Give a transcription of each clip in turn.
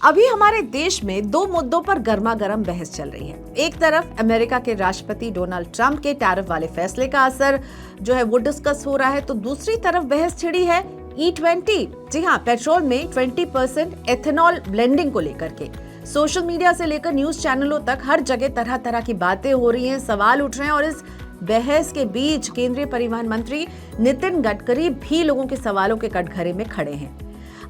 अभी हमारे देश में दो मुद्दों पर गर्मा गर्म बहस चल रही है। एक तरफ अमेरिका के राष्ट्रपति डोनाल्ड ट्रंप के टैरिफ वाले फैसले का असर जो है वो डिस्कस हो रहा है, तो दूसरी तरफ बहस छिड़ी है E20, जी हाँ, पेट्रोल में 20% एथेनॉल ब्लेंडिंग को लेकर के। सोशल मीडिया से लेकर न्यूज चैनलों तक हर जगह तरह तरह की बातें हो रही हैं, सवाल उठ रहे हैं और इस बहस के बीच केंद्रीय परिवहन मंत्री नितिन गडकरी भी लोगों के सवालों के कटघरे में खड़े हैं।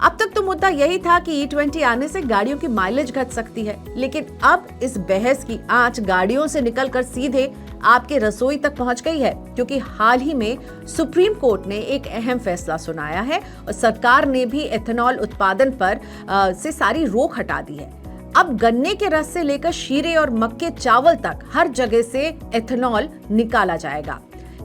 अब तक तो मुद्दा यही था कि E20 आने से गाड़ियों की माइलेज घट सकती है, लेकिन अब इस बहस की आंच गाड़ियों से निकलकर सीधे आपके रसोई तक पहुंच गई है, क्योंकि हाल ही में सुप्रीम कोर्ट ने एक अहम फैसला सुनाया है और सरकार ने भी एथेनॉल उत्पादन पर से सारी रोक हटा दी है। अब गन्ने के रस से लेकर शीरे और मक्के चावल तक हर जगह से एथेनॉल निकाला जाएगा।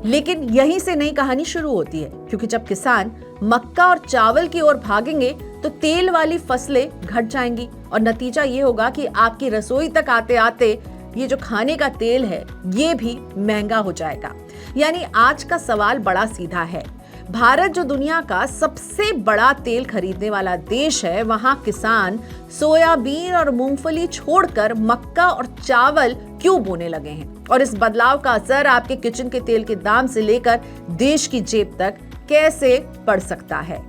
लेकिन यहीं से नई कहानी शुरू होती है, क्योंकि जब किसान मक्का और चावल की ओर भागेंगे तो तेल वाली फसलें घट जाएंगी और नतीजा ये होगा कि आपकी रसोई तक आते आते ये जो खाने का तेल है ये भी महंगा हो जाएगा। यानी आज का सवाल बड़ा सीधा है। भारत जो दुनिया का सबसे बड़ा तेल खरीदने वाला देश है, वहां किसान सोयाबीन और मूंगफली छोड़कर मक्का और चावल क्यों बोने लगे हैं, और इस बदलाव का असर आपके किचन के तेल के दाम से लेकर देश की जेब तक कैसे पड़ सकता है।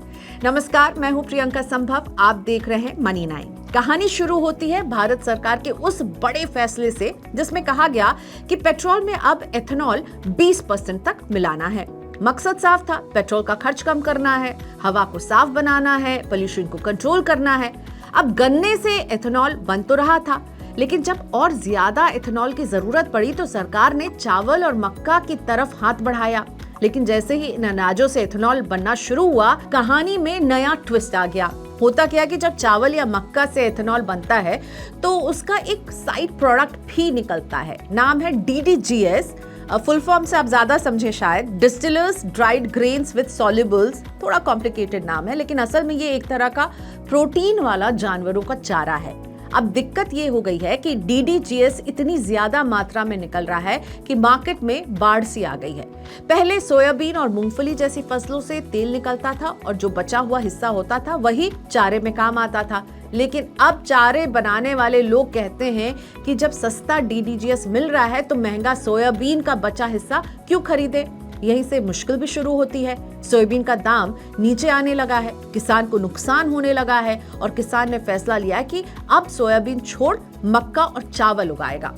नमस्कार, मैं हूं प्रियंका संभव, आप देख रहे हैं मनी 9। कहानी शुरू होती है भारत सरकार के उस बड़े फैसले से जिसमें कहा गया कि पेट्रोल में अब एथेनॉल 20% तक मिलाना है। मकसद साफ था, पेट्रोल का खर्च कम करना है, हवा को साफ बनाना है, पोल्यूशन को कंट्रोल करना है। अब गन्ने से एथेनॉल बन तो रहा था, लेकिन जब और ज्यादा एथेनॉल की जरूरत पड़ी तो सरकार ने चावल और मक्का की तरफ हाथ बढ़ाया। लेकिन जैसे ही इन अनाजों से एथेनॉल बनना शुरू हुआ, कहानी में नया ट्विस्ट आ गया। होता क्या कि जब चावल या मक्का से एथेनॉल बनता है तो उसका एक साइड प्रोडक्ट भी निकलता है, नाम है DDGS। फुल फॉर्म से आप ज्यादा समझे शायद, डिस्टिलर्स ड्राइड ग्रेन्स विद सॉल्युबल्स। थोड़ा कॉम्प्लिकेटेड नाम है, लेकिन असल में ये एक तरह का प्रोटीन वाला जानवरों का चारा है। अब दिक्कत ये हो गई है कि DDGS इतनी ज्यादा मात्रा में निकल रहा है कि मार्केट में बाढ़ सी आ गई है। पहले सोयाबीन और मूंगफली जैसी फसलों से तेल निकलता था और जो बचा हुआ हिस्सा होता था वही चारे में काम आता था। लेकिन अब चारे बनाने वाले लोग कहते हैं कि जब सस्ता DDGS मिल रहा है तो महंगा सोयाबीन का बचा हिस्सा क्यों खरीदे। यहीं से मुश्किल भी शुरू होती है। सोयाबीन का दाम नीचे आने लगा है, किसान को नुकसान होने लगा है और किसान ने फैसला लिया कि अब सोयाबीन छोड़ मक्का और चावल उगाएगा।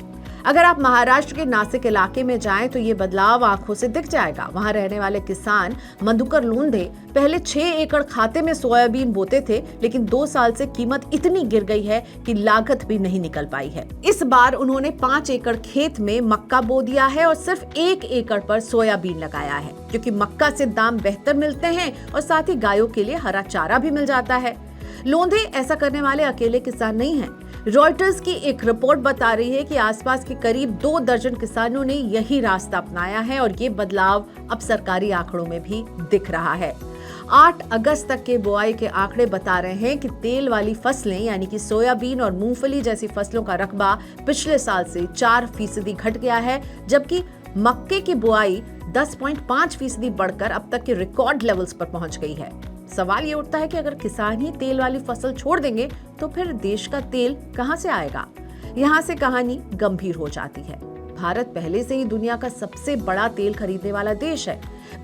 अगर आप महाराष्ट्र के नासिक इलाके में जाएं तो ये बदलाव आंखों से दिख जाएगा। वहां रहने वाले किसान मधुकर लोंढे पहले 6 एकड़ खाते में सोयाबीन बोते थे, लेकिन 2 साल से कीमत इतनी गिर गई है कि लागत भी नहीं निकल पाई है। इस बार उन्होंने 5 एकड़ खेत में मक्का बो दिया है और सिर्फ 1 एकड़ पर सोयाबीन लगाया है, क्योंकि मक्का से दाम बेहतर मिलते हैं और साथ ही गायों के लिए हरा चारा भी मिल जाता है। लोंढे ऐसा करने वाले अकेले किसान नहीं हैं। रॉयटर्स की एक रिपोर्ट बता रही है कि आसपास के करीब 2 दर्जन किसानों ने यही रास्ता अपनाया है और ये बदलाव अब सरकारी आंकड़ों में भी दिख रहा है। 8 अगस्त तक के बुआई के आंकड़े बता रहे हैं कि तेल वाली फसलें यानी कि सोयाबीन और मूंगफली जैसी फसलों का रकबा पिछले साल से 4% घट गया है, जबकि मक्के की बुआई 10.5% बढ़कर अब तक के रिकॉर्ड लेवल्स पर पहुंच गई है। सवाल ये उठता है कि अगर किसान ही तेल वाली फसल छोड़ देंगे तो फिर देश का तेल कहां से आएगा। यहां से कहानी गंभीर हो जाती है। भारत पहले से ही दुनिया का सबसे बड़ा तेल खरीदने वाला देश है।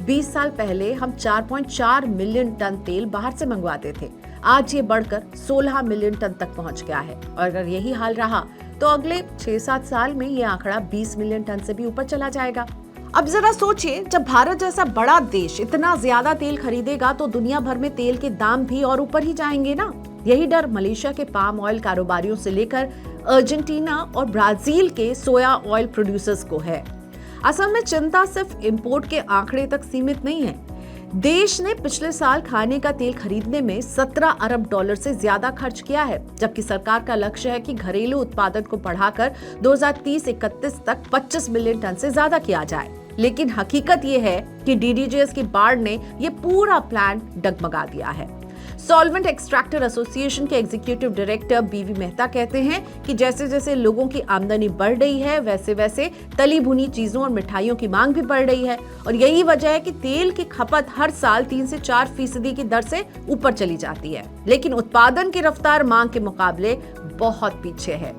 20 साल पहले हम 4.4 मिलियन टन तेल बाहर से मंगवाते थे। आज ये बढ़कर 16 मिलियन टन तक पहुंच गया है और अगर यही हाल रहा तो अगले 6-7 साल में ये आंकड़ा 20 मिलियन टन से भी ऊपर चला जाएगा। अब जरा सोचिए, जब भारत जैसा बड़ा देश इतना ज्यादा तेल खरीदेगा तो दुनिया भर में तेल के दाम भी और ऊपर ही जाएंगे ना। यही डर मलेशिया के पाम ऑयल कारोबारियों से लेकर अर्जेंटीना और ब्राजील के सोया ऑयल प्रोड्यूसर्स को है। असल में चिंता सिर्फ इंपोर्ट के आंकड़े तक सीमित नहीं है। देश ने पिछले साल खाने का तेल खरीदने में 17 अरब डॉलर से ज्यादा खर्च किया है, जबकि सरकार का लक्ष्य है कि घरेलू उत्पादन को बढ़ाकर 2030-31 तक 25 मिलियन टन से ज्यादा किया जाए। लेकिन हकीकत ये है कि DDGS की बाढ़ ने ये पूरा प्लान डगमगा दिया है। सॉल्वेंट एक्सट्रैक्टर एसोसिएशन के एग्जीक्यूटिव डायरेक्टर बीवी मेहता कहते हैं कि जैसे जैसे लोगों की आमदनी बढ़ रही है वैसे वैसे तली भुनी चीजों और मिठाइयों की मांग भी बढ़ रही है और यही वजह है कि तेल की खपत हर साल 3 से 4% की दर से ऊपर चली जाती है, लेकिन उत्पादन की रफ्तार मांग के मुकाबले बहुत पीछे है।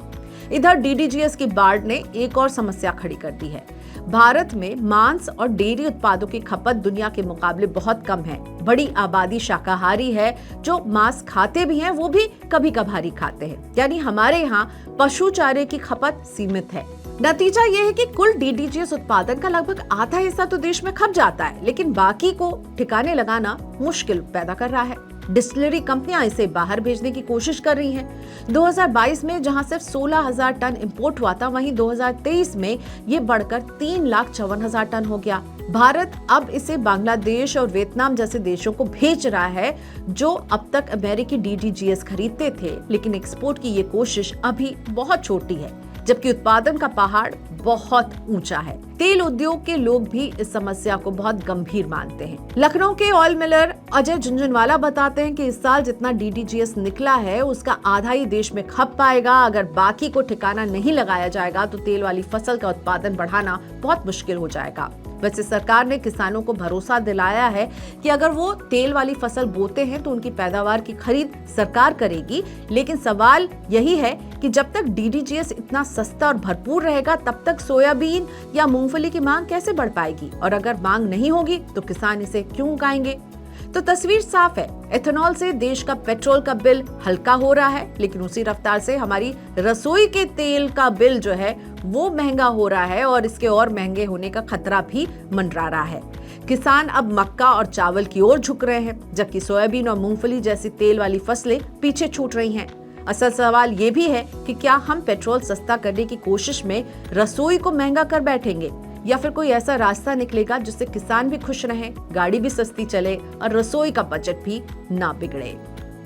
इधर डीडीजीएस की बाढ़ ने एक और समस्या खड़ी कर दी है। भारत में मांस और डेयरी उत्पादों की खपत दुनिया के मुकाबले बहुत कम है। बड़ी आबादी शाकाहारी है, जो मांस खाते भी हैं वो भी कभी कभारी खाते हैं, यानी हमारे यहाँ पशु चारे की खपत सीमित है। नतीजा ये है कि कुल डीडीजीएस उत्पादन का लगभग आधा हिस्सा तो देश में खप जाता है, लेकिन बाकी को ठिकाने लगाना मुश्किल पैदा कर रहा है। डिस्टिलरी कंपनियां इसे बाहर भेजने की कोशिश कर रही हैं। 2022 में जहां सिर्फ 16,000 टन इंपोर्ट हुआ था, वहीं 2023 में ये बढ़कर 3,54,000 टन हो गया। भारत अब इसे बांग्लादेश और वियतनाम जैसे देशों को भेज रहा है, जो अब तक अमेरिकी डीडीजीएस खरीदते थे, लेकिन एक्सपोर्ट की ये कोशिश अभी बहुत छोटी है, जबकि उत्पादन का पहाड़ बहुत ऊंचा है। तेल उद्योग के लोग भी इस समस्या को बहुत गंभीर मानते हैं। लखनऊ के ऑयल मिलर अजय झुंझुनवाला बताते हैं कि इस साल जितना डीडीजीएस निकला है उसका आधा ही देश में खप पाएगा। अगर बाकी को ठिकाना नहीं लगाया जाएगा तो तेल वाली फसल का उत्पादन बढ़ाना बहुत मुश्किल हो जाएगा। वैसे सरकार ने किसानों को भरोसा दिलाया है कि अगर वो तेल वाली फसल बोते हैं तो उनकी पैदावार की खरीद सरकार करेगी, लेकिन सवाल यही है कि जब तक डीडीजीएस इतना सस्ता और भरपूर रहेगा तब तक सोयाबीन या मूंगफली की मांग कैसे बढ़ पाएगी, और अगर मांग नहीं होगी तो किसान इसे क्यों उगाएंगे। तो तस्वीर साफ है, एथेनॉल से देश का पेट्रोल का बिल हल्का हो रहा है, लेकिन उसी रफ्तार से हमारी रसोई के तेल का बिल जो है वो महंगा हो रहा है और इसके और महंगे होने का खतरा भी मंडरा रहा है। किसान अब मक्का और चावल की ओर झुक रहे हैं, जबकि सोयाबीन और मूंगफली जैसी तेल वाली फसलें पीछे छूट रही हैं। असल सवाल ये भी है कि क्या हम पेट्रोल सस्ता करने की कोशिश में रसोई को महंगा कर बैठेंगे, या फिर कोई ऐसा रास्ता निकलेगा जिससे किसान भी खुश रहें, गाड़ी भी सस्ती चले और रसोई का बजट भी ना बिगड़े।